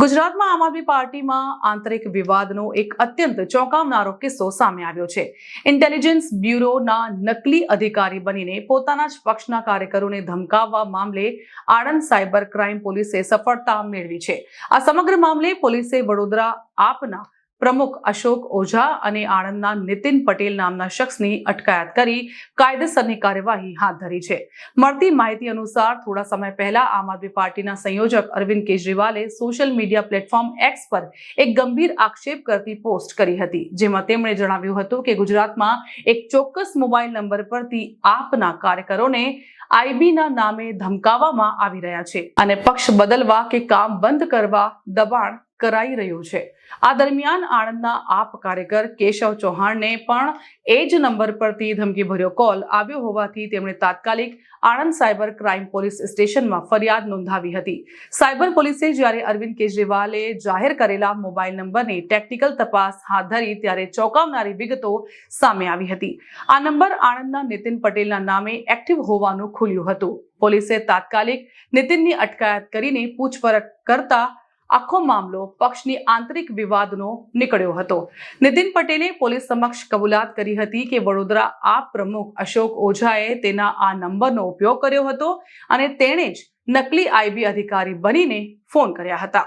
ગુજરાતમાં આમ આદમી પાર્ટીમાં આંતરિક વિવાદનો એક અત્યંત ચોંકાવનારો કિસ્સો સામે આવ્યો છે। ઇન્ટેલિજન્સ બ્યુરોના નકલી અધિકારી બનીને પોતાના જ પક્ષના કાર્યકરોને ધમકાવવા મામલે આણંદ સાયબર ક્રાઇમ પોલીસે સફળતા મેળવી છે। આ સમગ્ર મામલે પોલીસે વડોદરા આપના પ્રમુખ અશોક ઓઝા અને આણંદના નીતિન પટેલ નામના શખ્સની અટકાયત કરી કાયદેસરની કાર્યવાહી હાથ ધરી છે। મળતી માહિતી અનુસાર થોડા સમય પહેલા આમ આદમી પાર્ટીના સંયોજક અરવિંદ કેજરીવાલે સોશિયલ મીડિયા પ્લેટફોર્મ એક્સ પર એક ગંભીર આક્ષેપ કરતી પોસ્ટ કરી હતી, જેમાં તેમણે જણાવ્યું હતું કે ગુજરાતમાં એક ચોક્કસ મોબાઈલ નંબર પરથી આપના કાર્યકરોને આઈબીના નામે ધમકાવવામાં આવી રહ્યા છે અને પક્ષ બદલવા કે કામ બંધ કરવા દબાણ કરાઈ રહ્યું છે। આ દરમિયાન આણંદના આપ કાર્યકર કેશવ ચૌહાણને પણ એ જ નંબર પરથી ધમકીભર્યો કોલ આવ્યો હોવાથી તેમણે તાત્કાલિક આણંદ સાયબર ક્રાઇમ પોલીસ સ્ટેશનમાં ફરિયાદ નોંધાવી હતી। સાયબર પોલીસે જ્યારે અરવિંદ કેજરીવાલે જાહેર કરેલા મોબાઈલ નંબરની ટેકનિકલ તપાસ હાથ ધરી ત્યારે ચોંકાવનારી વિગતો સામે આવી હતી। આ નંબર આણંદના નીતિન પટેલના નામે એક્ટિવ હોવાનું ખુલ્યું હતું। પોલીસે તાત્કાલિક નીતિનની અટકાયત કરીને પૂછપરછ કરતા આખો મામલો પક્ષની આંતરિક વિવાદનો નીકળ્યો હતો। નીતિન પટેલે પોલીસ સમક્ષ કબૂલાત કરી હતી કે વડોદરા આપ પ્રમુખ અશોક ઓઝાએ તેના આ નંબરનો ઉપયોગ કર્યો હતો અને તેણે જ નકલી આઈબી અધિકારી બનીને ફોન કર્યા હતા।